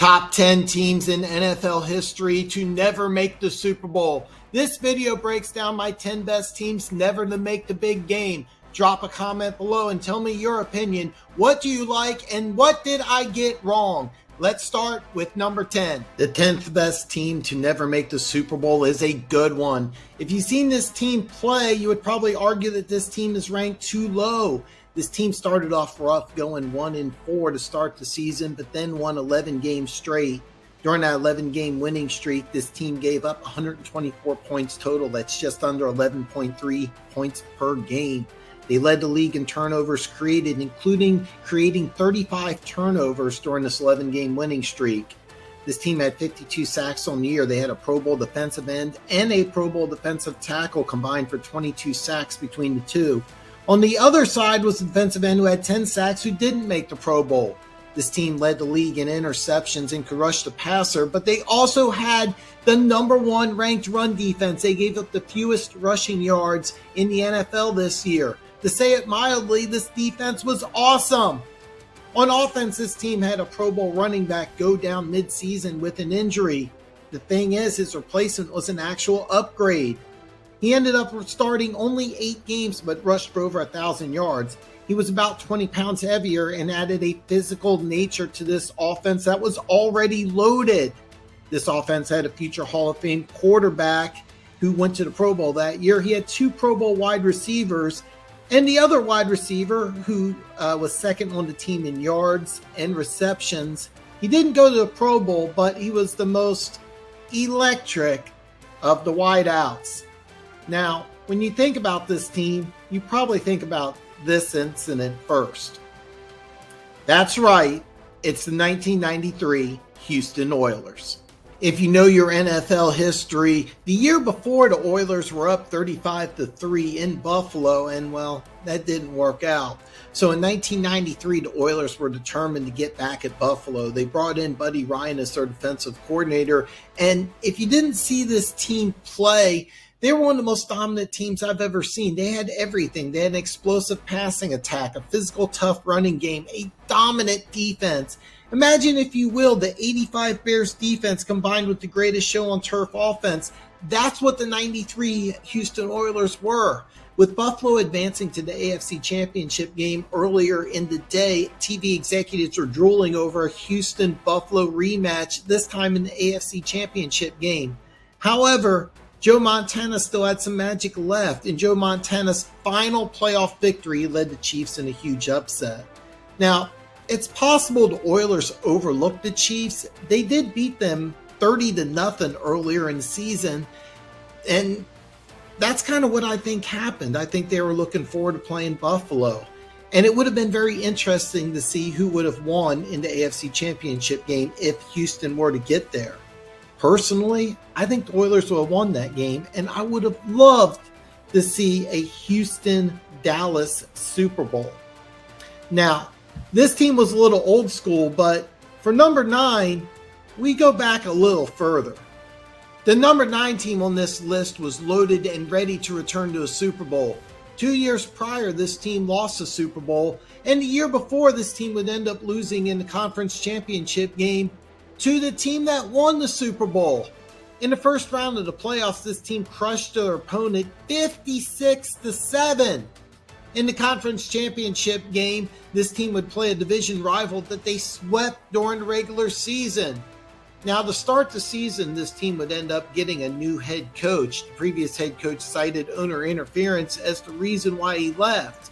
Top 10 teams in NFL history to never make the Super Bowl. This video breaks down my 10 best teams never to make the big game. Drop a comment below and tell me your opinion. What do you like and what did I get wrong? Let's start with number 10. The 10th best team to never make the Super Bowl is a good one. If you've seen this team play, you would probably argue that this team is ranked too low. This team started off rough, going 1-4 to start the season, but then won 11 games straight. During that 11-game winning streak, this team gave up 124 points total. That's just under 11.3 points per game. They led the league in turnovers created, including creating 35 turnovers during this 11-game winning streak. This team had 52 sacks on the year. They had a Pro Bowl defensive end and a Pro Bowl defensive tackle combined for 22 sacks between the two. On the other side was the defensive end who had 10 sacks who didn't make the Pro Bowl. This team led the league in interceptions and could rush the passer, but they also had the number one ranked run defense. They gave up the fewest rushing yards in the NFL this year. To say it mildly, this defense was awesome. On offense, this team had a Pro Bowl running back go down mid-season with an injury. The thing is, his replacement was an actual upgrade. He ended up starting only 8 games but rushed for over 1,000 yards. He was about 20 pounds heavier and added a physical nature to this offense that was already loaded. This offense had a future Hall of Fame quarterback who went to the Pro Bowl that year. He had 2 Pro Bowl wide receivers, and the other wide receiver who was second on the team in yards and receptions. He didn't go to the Pro Bowl, but he was the most electric of the wideouts. Now, when you think about this team, you probably think about this incident first. That's right, it's the 1993 Houston Oilers. If you know your NFL history, the year before the Oilers were up 35-3 in Buffalo, and well, that didn't work out. So in 1993, the Oilers were determined to get back at Buffalo. They brought in Buddy Ryan as their defensive coordinator, and if you didn't see this team play, they were one of the most dominant teams I've ever seen. They had everything. They had an explosive passing attack, a physical, tough running game, a dominant defense. Imagine, if you will, the 85 Bears defense combined with the greatest show on turf offense. That's what the 93 Houston Oilers were. With Buffalo advancing to the AFC Championship game earlier in the day, TV executives were drooling over a Houston-Buffalo rematch, this time in the AFC Championship game. However, Joe Montana still had some magic left, and Joe Montana's final playoff victory led the Chiefs in a huge upset. Now, it's possible the Oilers overlooked the Chiefs. They did beat them 30-0 earlier in the season, and that's kind of what I think happened. I think they were looking forward to playing Buffalo, and it would have been very interesting to see who would have won in the AFC Championship game if Houston were to get there. Personally, I think the Oilers would have won that game, and I would have loved to see a Houston-Dallas Super Bowl. Now, this team was a little old school, but for number 9, we go back a little further. The number 9 team on this list was loaded and ready to return to a Super Bowl. 2 years prior, this team lost the Super Bowl, and the year before, this team would end up losing in the conference championship game to the team that won the Super Bowl. In the first round of the playoffs, this team crushed their opponent 56-7. In the conference championship game, this team would play a division rival that they swept during the regular season. Now, to start the season, this team would end up getting a new head coach. The previous head coach cited owner interference as the reason why he left.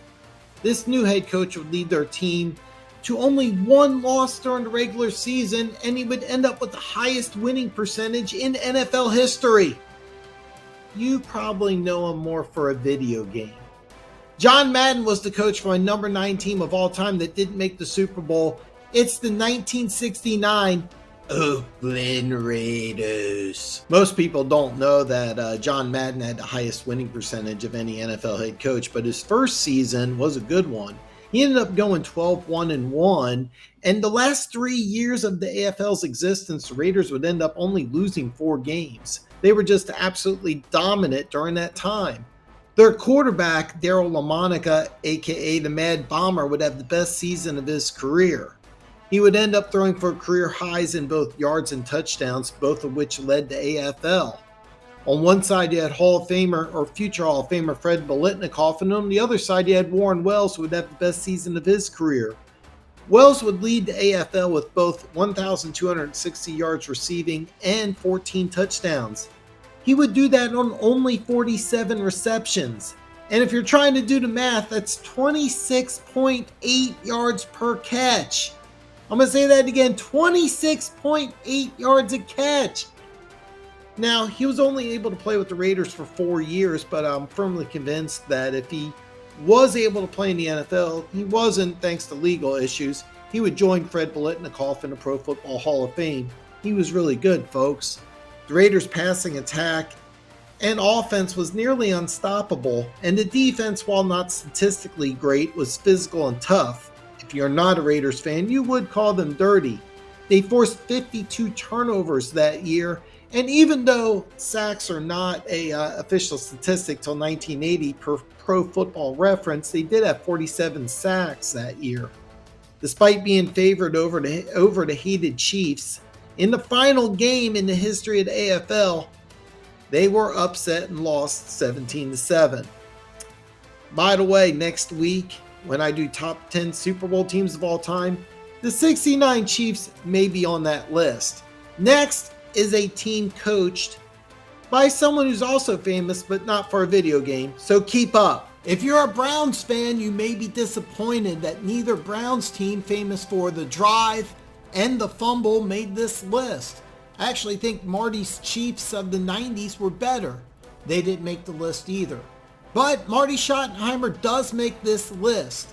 This new head coach would lead their team to only 1 loss during the regular season, and he would end up with the highest winning percentage in NFL history. You probably know him more for a video game. John Madden was the coach for a number 9 team of all time that didn't make the Super Bowl. It's the 1969 Oakland Raiders. Most people don't know that John Madden had the highest winning percentage of any NFL head coach, but his first season was a good one. He ended up going 12-1-1, and the last 3 years of the AFL's existence, the Raiders would end up only losing 4 games. They were just absolutely dominant during that time. Their quarterback, Daryl LaMonica, a.k.a. the Mad Bomber, would have the best season of his career. He would end up throwing for career highs in both yards and touchdowns, both of which led to AFL. On one side, you had Hall of Famer or future Hall of Famer Fred Biletnikoff, and on the other side, you had Warren Wells, who would have the best season of his career. Wells would lead the AFL with both 1,260 yards receiving and 14 touchdowns. He would do that on only 47 receptions. And if you're trying to do the math, that's 26.8 yards per catch. I'm going to say that again, 26.8 yards a catch. Now, he was only able to play with the Raiders for 4 years, but I'm firmly convinced that if he was able to play in the NFL, he wasn't thanks to legal issues. He would join Fred Biletnikoff in the Pro Football Hall of Fame. He was really good, folks. The Raiders' passing attack and offense was nearly unstoppable, and the defense, while not statistically great, was physical and tough. If you're not a Raiders fan, you would call them dirty. They forced 52 turnovers that year, and even though sacks are not a official statistic till 1980 per Pro Football Reference, they did have 47 sacks that year. Despite being favored over the hated Chiefs, in the final game in the history of the AFL, they were upset and lost 17-7. By the way, next week, when I do top 10 Super Bowl teams of all time, the 69 Chiefs may be on that list. Next is a team coached by someone who's also famous, but not for a video game, so keep up. If you're a Browns fan, you may be disappointed that neither Browns team famous for the drive and the fumble made this list. I actually think Marty's Chiefs of the 90s were better. They didn't make the list either. But Marty Schottenheimer does make this list.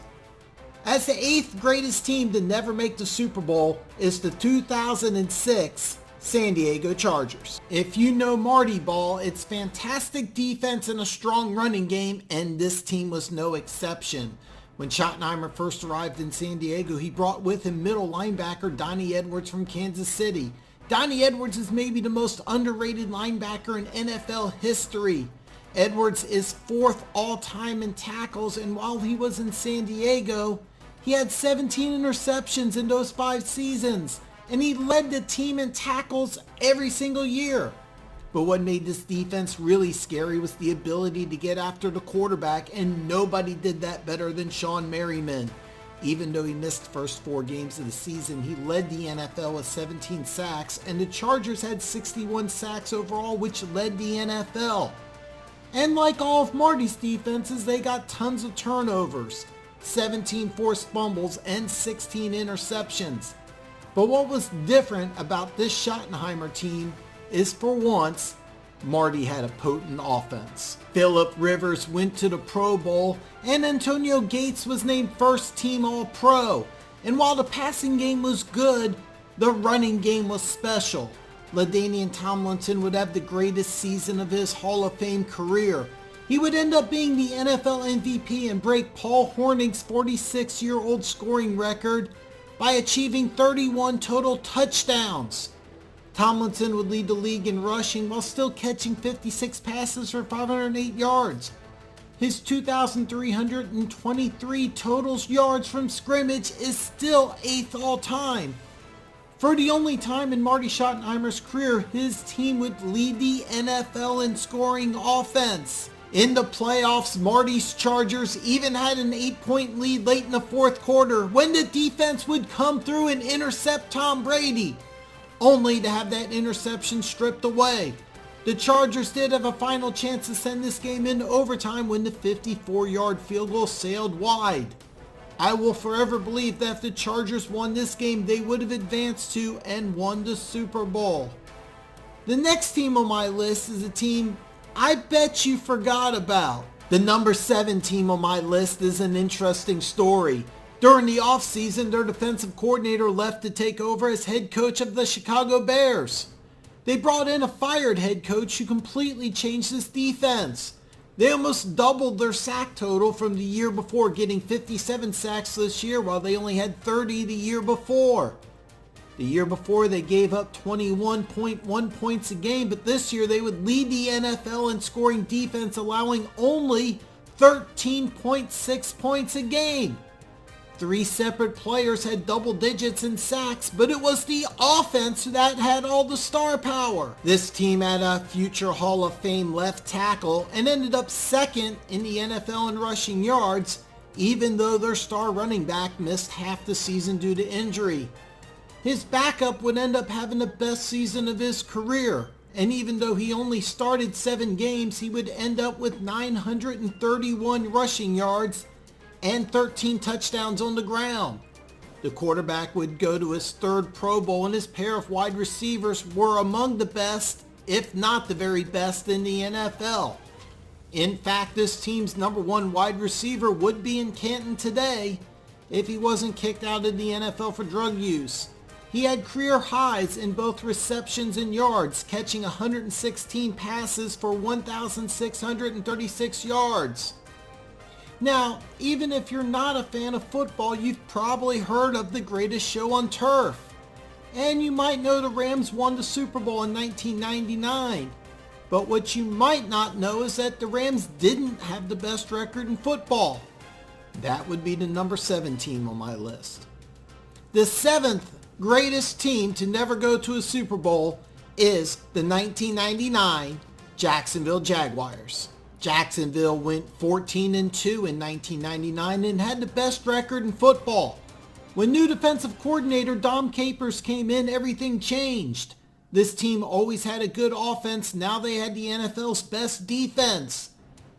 As the 8th greatest team to never make the Super Bowl is the 2006 San Diego Chargers. If you know Marty ball, it's fantastic defense and a strong running game, and this team was no exception. When Schottenheimer first arrived in San Diego, he brought with him middle linebacker Donnie Edwards from Kansas City. Donnie Edwards is maybe the most underrated linebacker in NFL history. Edwards is 4th all-time in tackles, and while he was in San Diego, he had 17 interceptions in those 5 seasons, and he led the team in tackles every single year. But what made this defense really scary was the ability to get after the quarterback, and nobody did that better than Sean Merriman. Even though he missed the first 4 games of the season, he led the NFL with 17 sacks, and the Chargers had 61 sacks overall, which led the NFL. And like all of Marty's defenses, they got tons of turnovers, 17 forced fumbles, and 16 interceptions. But what was different about this Schottenheimer team is, for once, Marty had a potent offense. Phillip Rivers went to the Pro Bowl, and Antonio Gates was named first team All-Pro. And while the passing game was good, the running game was special. LaDainian Tomlinson would have the greatest season of his Hall of Fame career. He would end up being the NFL MVP and break Paul Hornung's 46-year-old scoring record by achieving 31 total touchdowns. Tomlinson would lead the league in rushing while still catching 56 passes for 508 yards. His 2,323 total yards from scrimmage is still 8th all time. For the only time in Marty Schottenheimer's career, his team would lead the NFL in scoring offense. In the playoffs, Marty's Chargers even had an 8-point lead late in the 4th quarter when the defense would come through and intercept Tom Brady, only to have that interception stripped away. The Chargers did have a final chance to send this game into overtime when the 54-yard field goal sailed wide. I will forever believe that if the Chargers won this game, they would have advanced to and won the Super Bowl. The next team on my list is a team I bet you forgot about. The number 7 team on my list is an interesting story. During the offseason, their defensive coordinator left to take over as head coach of the Chicago Bears. They brought in a fired head coach who completely changed this defense. They almost doubled their sack total from the year before, getting 57 sacks this year while they only had 30 the year before. The year before, they gave up 21.1 points a game, but this year they would lead the NFL in scoring defense, allowing only 13.6 points a game. 3 separate players had double digits in sacks, but it was the offense that had all the star power. This team had a future Hall of Fame left tackle and ended up second in the NFL in rushing yards, even though their star running back missed half the season due to injury. His backup would end up having the best season of his career, and even though he only started 7 games, he would end up with 931 rushing yards and 13 touchdowns on the ground. The quarterback would go to his 3rd Pro Bowl, and his pair of wide receivers were among the best, if not the very best, in the NFL. In fact, this team's number 1 wide receiver would be in Canton today if he wasn't kicked out of the NFL for drug use. He had career highs in both receptions and yards, catching 116 passes for 1,636 yards. Now, even if you're not a fan of football, you've probably heard of the greatest show on turf. And you might know the Rams won the Super Bowl in 1999. But what you might not know is that the Rams didn't have the best record in football. That would be the number 7 team on my list. The 7th greatest team to never go to a Super Bowl is the 1999 Jacksonville Jaguars. Jacksonville went 14-2 in 1999 and had the best record in football. When new defensive coordinator Dom Capers came in, everything changed. This team always had a good offense. Now they had the NFL's best defense.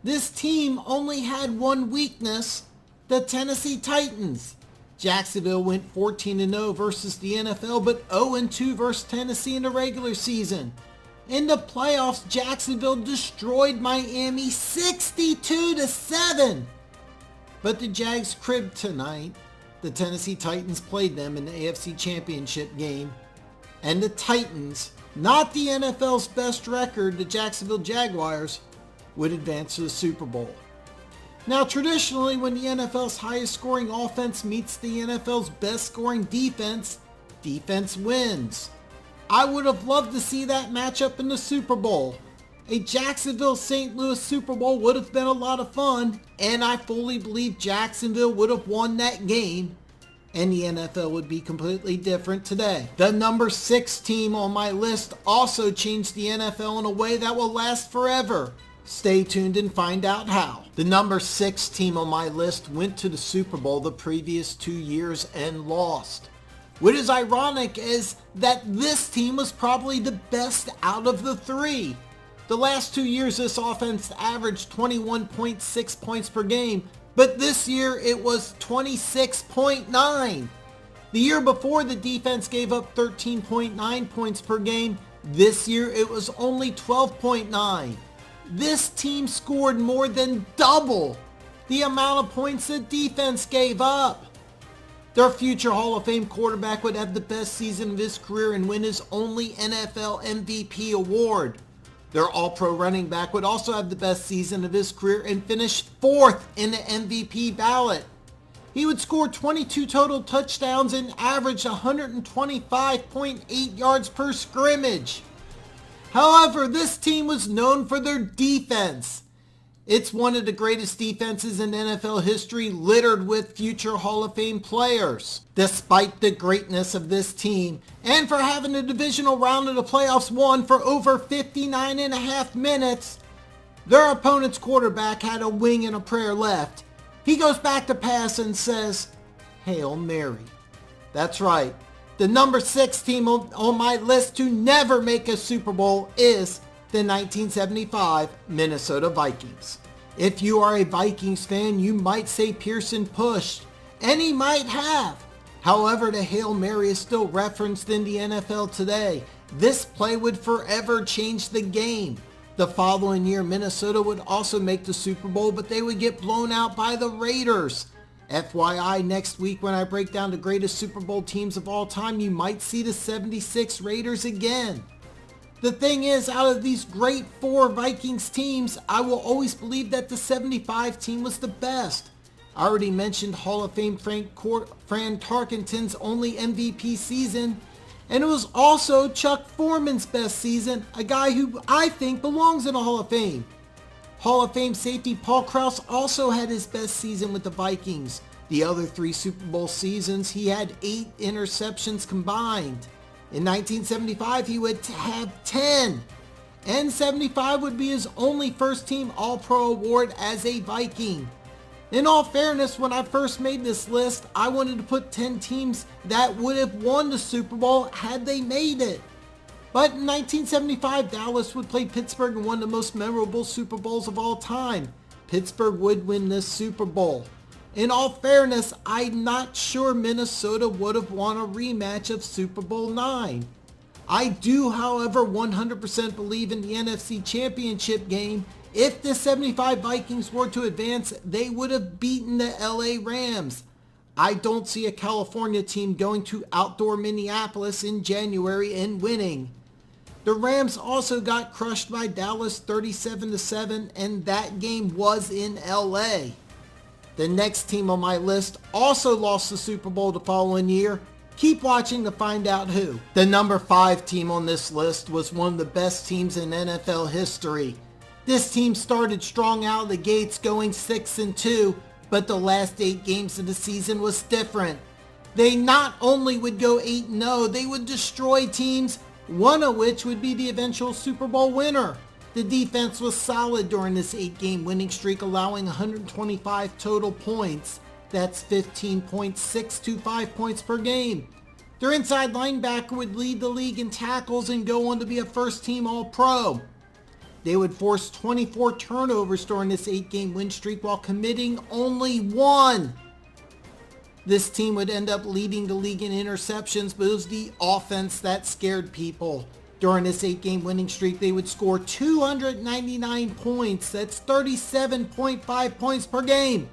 This team only had one weakness, the Tennessee Titans. Jacksonville went 14-0 versus the NFL, but 0-2 versus Tennessee in the regular season. In the playoffs, Jacksonville destroyed Miami 62-7. But the Jags cribbed tonight. The Tennessee Titans played them in the AFC Championship game. And the Titans, not the NFL's best record, the Jacksonville Jaguars, would advance to the Super Bowl. Now, traditionally, when the NFL's highest scoring offense meets the NFL's best scoring defense, defense wins. I would have loved to see that matchup in the Super Bowl. A Jacksonville-St. Louis Super Bowl would have been a lot of fun, and I fully believe Jacksonville would have won that game, and the NFL would be completely different today. The number 6 team on my list also changed the NFL in a way that will last forever. Stay tuned and find out how. The number 6 team on my list went to the Super Bowl the previous 2 years and lost. What is ironic is that this team was probably the best out of the 3. The last 2 years this offense averaged 21.6 points per game, but this year it was 26.9. The year before, the defense gave up 13.9 points per game. This year it was only 12.9. This team scored more than double the amount of points the defense gave up. Their future Hall of Fame quarterback would have the best season of his career and win his only NFL MVP award. Their All-Pro running back would also have the best season of his career and finish 4th in the MVP ballot. He would score 22 total touchdowns and average 125.8 yards per scrimmage. However, this team was known for their defense. It's one of the greatest defenses in NFL history, littered with future Hall of Fame players. Despite the greatness of this team, and for having the divisional round of the playoffs won for over 59.5 minutes, their opponent's quarterback had a wing and a prayer left. He goes back to pass and says, "Hail Mary." That's right. The number 6 team on my list to never make a Super Bowl is the 1975 Minnesota Vikings. If you are a Vikings fan, you might say Pearson pushed, and he might have. However, the Hail Mary is still referenced in the NFL today. This play would forever change the game. The following year, Minnesota would also make the Super Bowl, but they would get blown out by the Raiders. FYI, next week when I break down the greatest Super Bowl teams of all time, you might see the 76 Raiders again. The thing is, out of these great 4 Vikings teams, I will always believe that the 75 team was the best. I already mentioned Hall of Fame Fran Tarkenton's only MVP season, and it was also Chuck Foreman's best season, a guy who I think belongs in the Hall of Fame. Hall of Fame safety Paul Krause also had his best season with the Vikings. The other 3 Super Bowl seasons, he had 8 interceptions combined. In 1975, he would have 10. And 75 would be his only first-team All-Pro award as a Viking. In all fairness, when I first made this list, I wanted to put 10 teams that would have won the Super Bowl had they made it. But in 1975, Dallas would play Pittsburgh in one of the most memorable Super Bowls of all time. Pittsburgh would win this Super Bowl. In all fairness, I'm not sure Minnesota would have won a rematch of Super Bowl IX. I do, however, 100% believe in the NFC Championship game. If the 75 Vikings were to advance, they would have beaten the LA Rams. I don't see a California team going to outdoor Minneapolis in January and winning. The Rams also got crushed by Dallas 37-7, and that game was in LA. The next team on my list also lost the Super Bowl the following year. Keep watching to find out who. The number 5 team on this list was one of the best teams in NFL history. This team started strong out of the gates, going 6-2, but the last 8 games of the season was different. They not only would go 8-0, they would destroy teams, one of which would be the eventual Super Bowl winner. The defense was solid during this 8-game winning streak, allowing 125 total points. That's 15.625 points per game. Their inside linebacker would lead the league in tackles and go on to be a first-team All-Pro. They would force 24 turnovers during this 8-game win streak while committing only 1. This team would end up leading the league in interceptions, but it was the offense that scared people. During this 8-game winning streak, they would score 299 points. That's 37.5 points per game.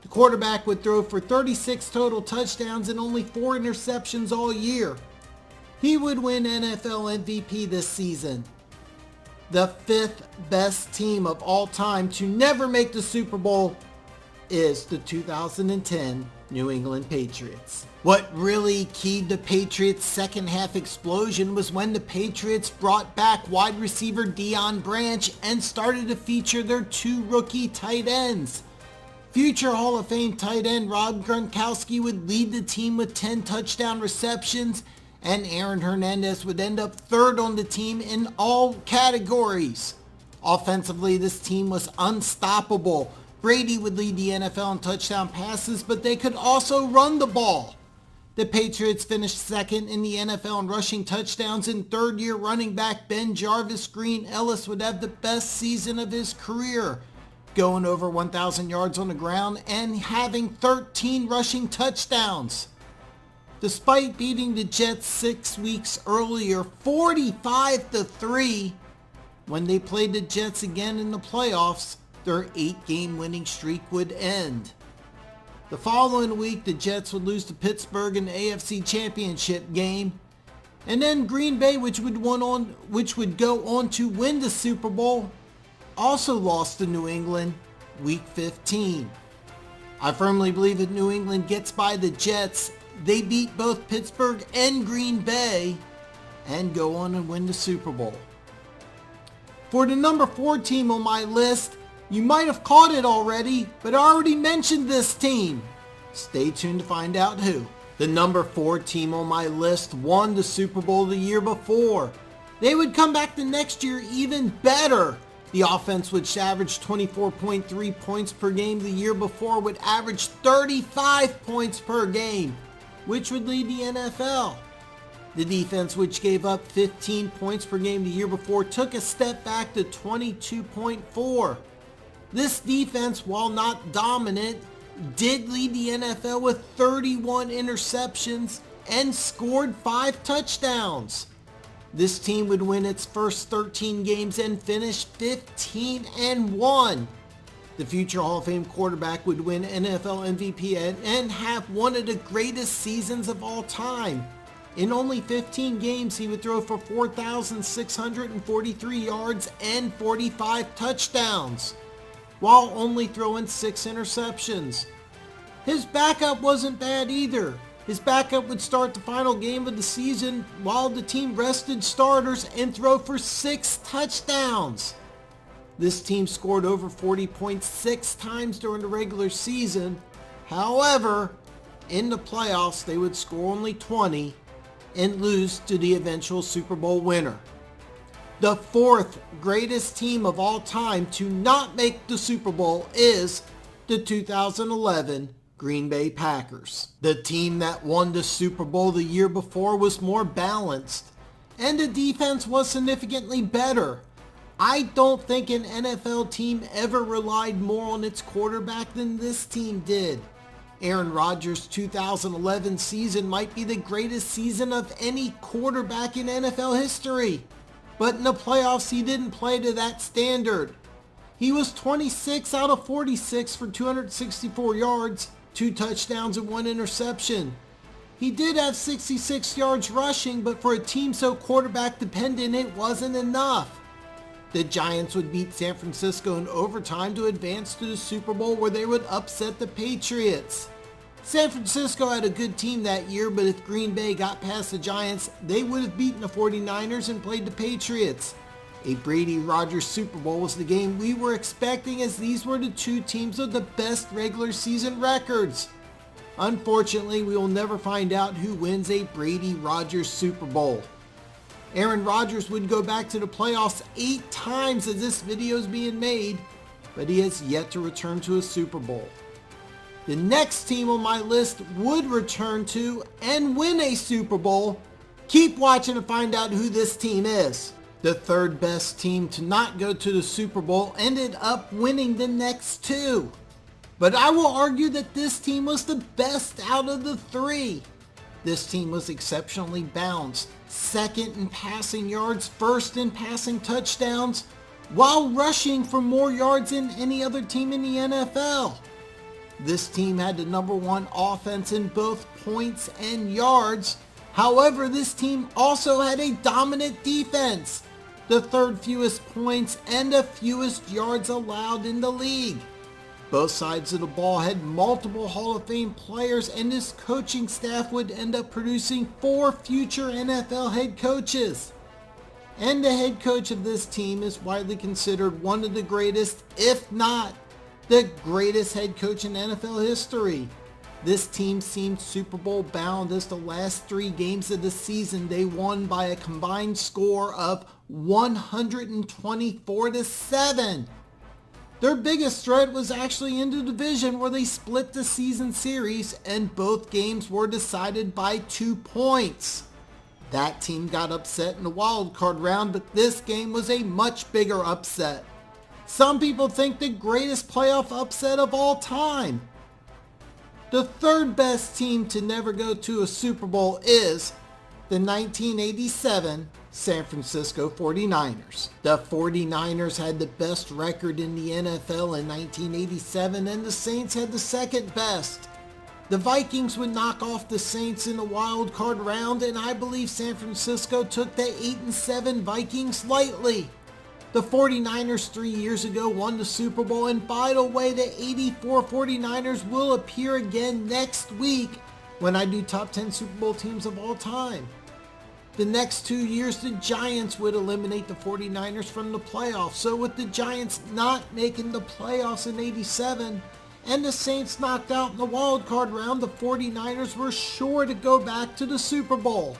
The quarterback would throw for 36 total touchdowns and only 4 interceptions all year. He would win NFL MVP this season. The 5th best team of all time to never make the Super Bowl is the 2010 New England Patriots. What really keyed the Patriots' second half explosion was when the Patriots brought back wide receiver Deion Branch and started to feature their 2 rookie tight ends. Future Hall of Fame tight end Rob Gronkowski would lead the team with 10 touchdown receptions, and Aaron Hernandez would end up 3rd on the team in all categories. Offensively, this team was unstoppable. Brady would lead the NFL in touchdown passes, but they could also run the ball. The Patriots finished 2nd in the NFL in rushing touchdowns, and 3rd-year running back Ben Jarvis Green Ellis would have the best season of his career, going over 1,000 yards on the ground and having 13 rushing touchdowns. Despite beating the Jets 6 weeks earlier 45-3, when they played the Jets again in the playoffs, their 8-game winning streak would end. The following week, the Jets would lose to Pittsburgh in the AFC Championship game, and then Green Bay, which would go on to win the Super Bowl, also lost to New England Week 15. I firmly believe that New England gets by the Jets. They beat both Pittsburgh and Green Bay and go on and win the Super Bowl. For the number 4 team on my list, you might have caught it already, but I already mentioned this team. Stay tuned to find out who. The number 4 team on my list won the Super Bowl the year before. They would come back the next year even better. The offense, which averaged 24.3 points per game the year before, would average 35 points per game, which would lead the NFL. The defense, which gave up 15 points per game the year before, took a step back to 22.4. This defense, while not dominant, did lead the NFL with 31 interceptions and scored 5 touchdowns. This team would win its first 13 games and finish 15-1. The future Hall of Fame quarterback would win NFL MVP and have one of the greatest seasons of all time. In only 15 games, he would throw for 4,643 yards and 45 touchdowns, while only throwing 6 interceptions. His backup wasn't bad either. His backup would start the final game of the season while the team rested starters and throw for 6 touchdowns. This team scored over 40.6 times during the regular season, However, in the playoffs, they would score only 20 and lose to the eventual Super Bowl winner. The fourth greatest team of all time to not make the Super Bowl is the 2011 Green Bay Packers. The team that won the Super Bowl the year before was more balanced, and the defense was significantly better. I don't think an NFL team ever relied more on its quarterback than this team did. Aaron Rodgers' 2011 season might be the greatest season of any quarterback in NFL history, but in the playoffs he didn't play to that standard. He was 26 out of 46 for 264 yards, 2 touchdowns and 1 interception. He did have 66 yards rushing, but for a team so quarterback dependent, it wasn't enough. The Giants would beat San Francisco in overtime to advance to the Super Bowl, where they would upset the Patriots. San Francisco had a good team that year, but if Green Bay got past the Giants, they would have beaten the 49ers and played the Patriots. A Brady-Rodgers Super Bowl was the game we were expecting, as these were the two teams with the best regular season records. Unfortunately, we will never find out who wins a Brady-Rodgers Super Bowl. Aaron Rodgers would go back to the playoffs 8 times as this video is being made, but he has yet to return to a Super Bowl. The next team on my list would return to and win a Super Bowl. Keep watching to find out who this team is. The third best team to not go to the Super Bowl ended up winning the next 2. But I will argue that this team was the best out of the 3. This team was exceptionally balanced, second in passing yards, first in passing touchdowns, while rushing for more yards than any other team in the NFL. This team had the number 1 offense in both points and yards. However, this team also had a dominant defense, the third fewest points and the fewest yards allowed in the league. Both sides of the ball had multiple Hall of Fame players, and this coaching staff would end up producing 4 future NFL head coaches. And the head coach of this team is widely considered one of the greatest, if not the greatest head coach in NFL history. This team seemed Super Bowl bound, as the last 3 games of the season they won by a combined score of 124-7. Their biggest threat was actually in the division, where they split the season series and both games were decided by 2 points. That team got upset in the wild card round, but this game was a much bigger upset. Some people think the greatest playoff upset of all time. The third best team to never go to a Super Bowl is the 1987 San Francisco 49ers. The 49ers had the best record in the NFL in 1987, and the Saints had the second best. The Vikings would knock off the Saints in the wild card round, and I believe San Francisco took the 8-7 Vikings lightly. The 49ers 3 years ago won the Super Bowl, and by the way, the 84 49ers will appear again next week when I do top 10 Super Bowl teams of all time. The next 2 years, the Giants would eliminate the 49ers from the playoffs. So with the Giants not making the playoffs in 87 and the Saints knocked out in the wild card round, the 49ers were sure to go back to the Super Bowl.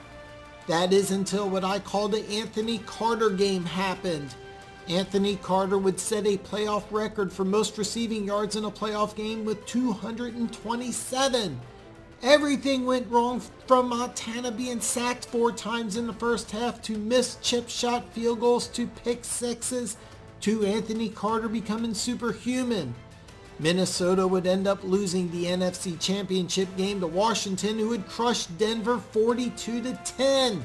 That is until what I call the Anthony Carter game happened. Anthony Carter would set a playoff record for most receiving yards in a playoff game with 227. Everything went wrong, from Montana being sacked 4 times in the first half, to missed chip shot field goals, to pick sixes, to Anthony Carter becoming superhuman. Minnesota would end up losing the NFC Championship game to Washington, who had crushed Denver 42-10.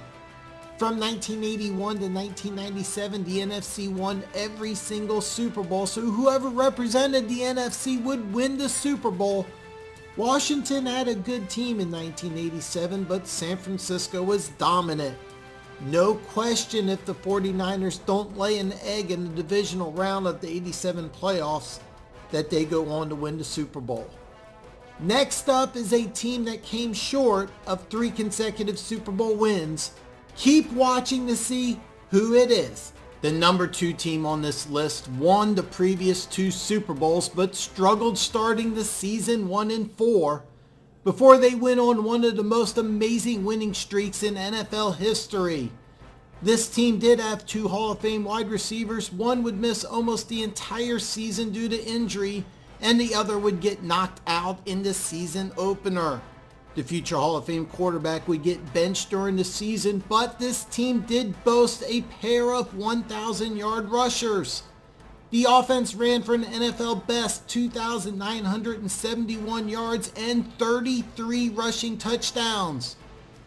From 1981 to 1997, the NFC won every single Super Bowl, so whoever represented the NFC would win the Super Bowl. Washington had a good team in 1987, but San Francisco was dominant. No question, if the 49ers don't lay an egg in the divisional round of the 87 playoffs, that they go on to win the Super Bowl. Next up is a team that came short of 3 consecutive Super Bowl wins. Keep watching to see who it is. The number 2 team on this list won the previous 2 Super Bowls but struggled starting the season 1-4 before they went on one of the most amazing winning streaks in NFL history. This team did have 2 Hall of Fame wide receivers. One would miss almost the entire season due to injury, and the other would get knocked out in the season opener. The future Hall of Fame quarterback would get benched during the season, but this team did boast a pair of 1,000-yard rushers. The offense ran for an NFL best 2,971 yards and 33 rushing touchdowns.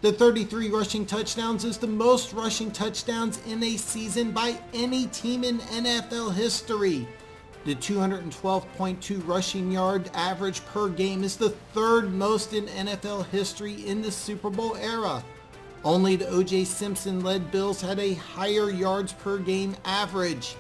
The 33 rushing touchdowns is the most rushing touchdowns in a season by any team in NFL history. The 212.2 rushing yard average per game is the 3rd most in NFL history in the Super Bowl era. Only the O.J. Simpson-led Bills had a higher yards per game average.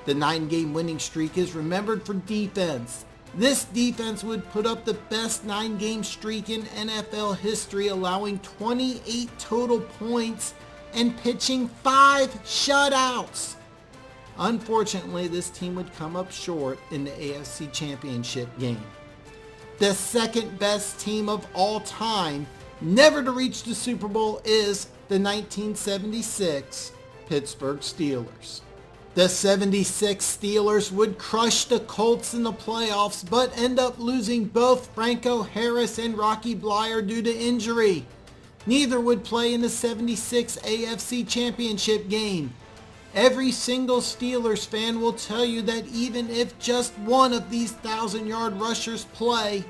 The 9-game winning streak is remembered for defense. This defense would put up the best 9-game streak in NFL history, allowing 28 total points and pitching 5 shutouts. Unfortunately, this team would come up short in the AFC Championship game. The second best team of all time never to reach the Super Bowl is the 1976 Pittsburgh Steelers. The 76 Steelers would crush the Colts in the playoffs, but end up losing both Franco Harris and Rocky Bleier due to injury. Neither would play in the 76 AFC Championship game. Every single Steelers fan will tell you that even if just one of these 1,000-yard rushers play,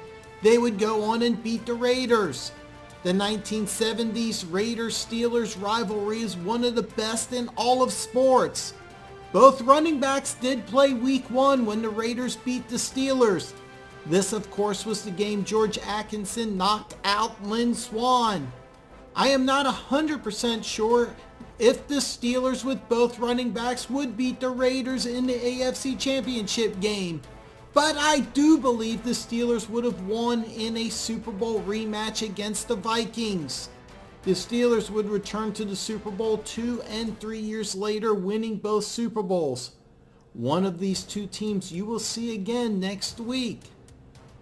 they would go on and beat the Raiders. The 1970s Raiders-Steelers rivalry is one of the best in all of sports. Both running backs did play week 1 when the Raiders beat the Steelers. This, of course, was the game George Atkinson knocked out Lynn Swann. I am not 100% sure if the Steelers with both running backs would beat the Raiders in the AFC Championship game, but I do believe the Steelers would have won in a Super Bowl rematch against the Vikings. The Steelers would return to the Super Bowl 2 and 3 years later, winning both Super Bowls. One of these 2 teams you will see again next week.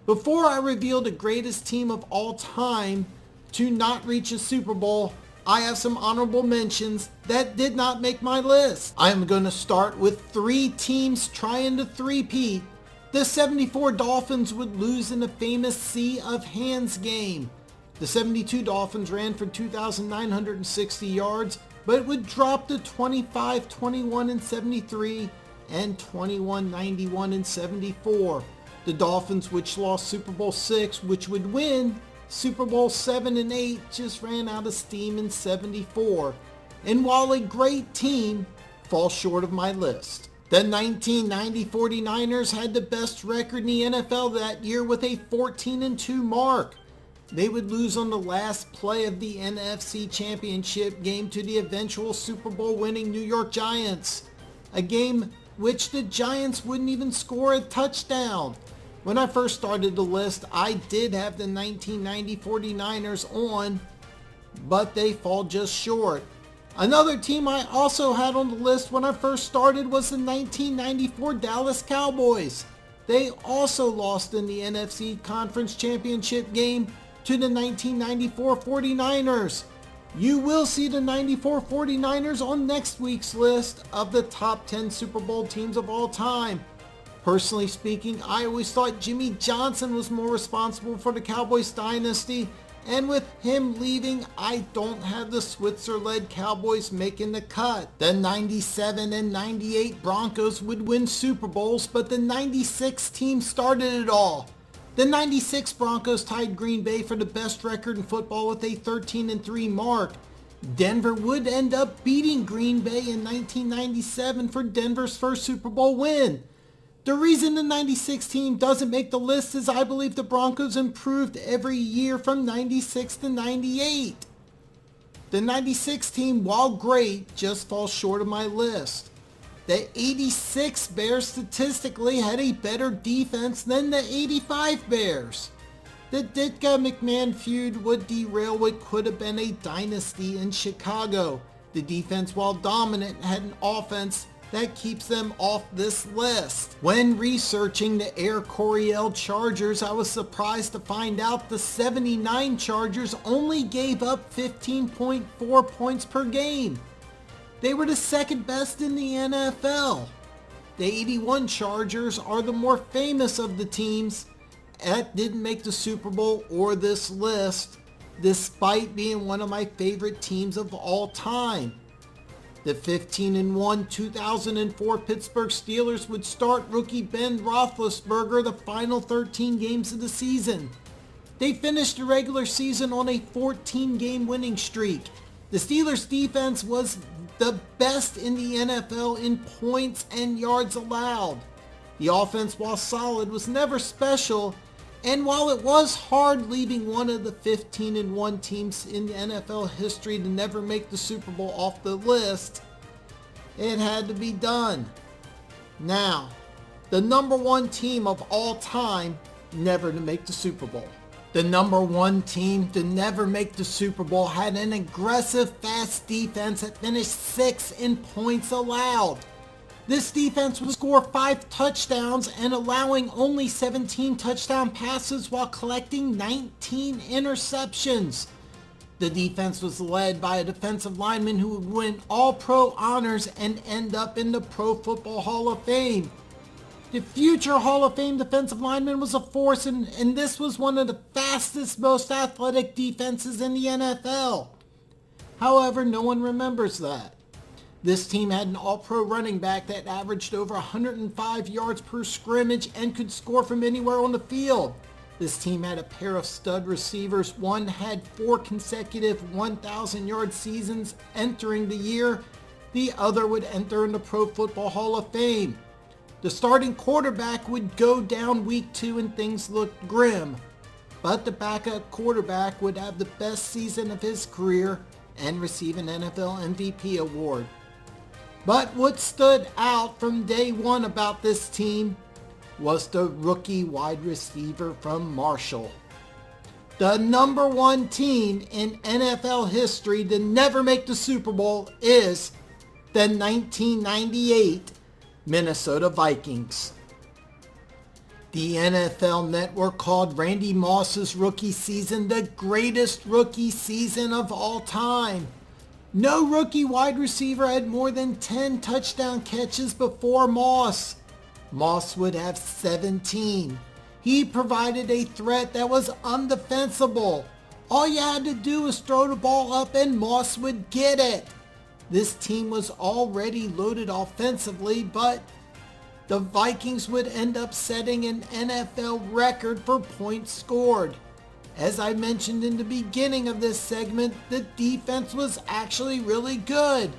Before I reveal the greatest team of all time to not reach a Super Bowl, I have some honorable mentions that did not make my list. I am going to start with 3 teams trying to three-peat. The 74 Dolphins would lose in the famous Sea of Hands game. The 72 Dolphins ran for 2,960 yards, but would drop to 25, 21, and 73, and 21, 91, and 74. The Dolphins, which lost Super Bowl 6, which would win Super Bowl 7 and 8, just ran out of steam in 74. And while a great team, falls short of my list. The 1990 49ers had the best record in the NFL that year with a 14-2 mark. They would lose on the last play of the NFC Championship game to the eventual Super Bowl winning New York Giants, a game which the Giants wouldn't even score a touchdown. When I first started the list, I did have the 1990 49ers on, but they fall just short. Another team I also had on the list when I first started was the 1994 Dallas Cowboys. They also lost in the NFC Conference Championship game to the 1994 49ers. You will see the 94 49ers on next week's list of the top 10 Super Bowl teams of all time. Personally speaking, I always thought Jimmy Johnson was more responsible for the Cowboys dynasty, and with him leaving, I don't have the Switzer-led Cowboys making the cut. The 97 and 98 Broncos would win Super Bowls, but the 96 team started it all. The 96 Broncos tied Green Bay for the best record in football with a 13-3 mark. Denver would end up beating Green Bay in 1997 for Denver's first Super Bowl win. The reason the 96 team doesn't make the list is I believe the Broncos improved every year from 96 to 98. The 96 team, while great, just falls short of my list. The 86 Bears statistically had a better defense than the 85 Bears. The Ditka-McMahon feud would derail what could have been a dynasty in Chicago. The defense, while dominant, had an offense that keeps them off this list. When researching the Air Coryell Chargers, I was surprised to find out the 79 Chargers only gave up 15.4 points per game. They were the second best in the NFL. The 81 Chargers are the more famous of the teams that didn't make the Super Bowl or this list, despite being one of my favorite teams of all time. The 15-1 2004 Pittsburgh Steelers would start rookie Ben Roethlisberger the final 13 games of the season. They finished the regular season on a 14-game winning streak. The Steelers' defense was the best in the NFL in points and yards allowed. The offense, while solid, was never special, and while it was hard leaving one of the 15-1 teams in the NFL history to never make the Super Bowl off the list, it had to be done. Now, the number one team of all time never to make the Super Bowl. The number one team to never make the Super Bowl had an aggressive, fast defense that finished 6th in points allowed. This defense would score 5 touchdowns and allowing only 17 touchdown passes while collecting 19 interceptions. The defense was led by a defensive lineman who would win All-Pro honors and end up in the Pro Football Hall of Fame. The future Hall of Fame defensive lineman was a force, and this was one of the fastest, most athletic defenses in the NFL. However, no one remembers that. This team had an all-pro running back that averaged over 105 yards per scrimmage and could score from anywhere on the field. This team had a pair of stud receivers. One had 4 consecutive 1,000-yard seasons entering the year. The other would enter in the Pro Football Hall of Fame. The starting quarterback would go down week 2 and things looked grim. But the backup quarterback would have the best season of his career and receive an NFL MVP award. But what stood out from day one about this team was the rookie wide receiver from Marshall. The number one team in NFL history to never make the Super Bowl is the 1998 Minnesota Vikings. The NFL Network called Randy Moss's rookie season the greatest rookie season of all time. No rookie wide receiver had more than 10 touchdown catches before Moss. Moss would have 17. He provided a threat that was undefensible. All you had to do was throw the ball up and Moss would get it. This team was already loaded offensively, but the Vikings would end up setting an NFL record for points scored. As I mentioned in the beginning of this segment, the defense was actually really good.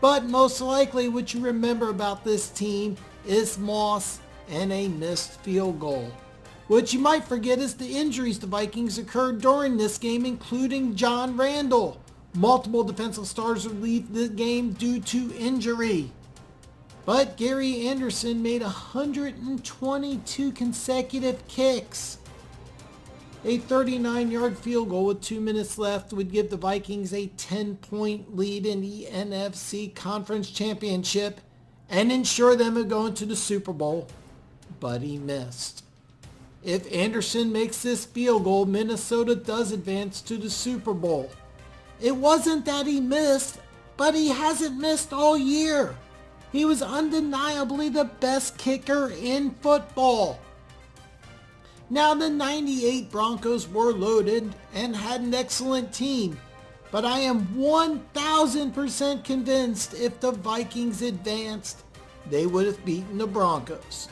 But most likely what you remember about this team is Moss and a missed field goal. What you might forget is the injuries the Vikings occurred during this game, including John Randall. Multiple defensive stars would leave the game due to injury. But Gary Anderson made 122 consecutive kicks. A 39-yard field goal with 2 minutes left would give the Vikings a 10-point lead in the NFC Conference Championship and ensure them of going to the Super Bowl, but he missed. If Anderson makes this field goal, Minnesota does advance to the Super Bowl. It wasn't that he missed, but he hasn't missed all year. He was undeniably the best kicker in football. Now, the 98 Broncos were loaded and had an excellent team, but I am 1,000% convinced if the Vikings advanced, they would have beaten the Broncos.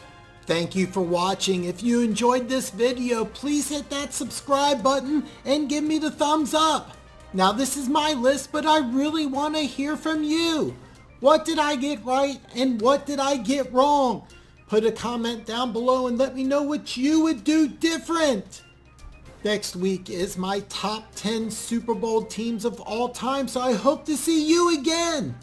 Thank you for watching. If you enjoyed this video, please hit that subscribe button and give me the thumbs up. Now, this is my list, but I really want to hear from you. What did I get right and what did I get wrong? Put a comment down below and let me know what you would do different. Next week is my top 10 Super Bowl teams of all time, so I hope to see you again.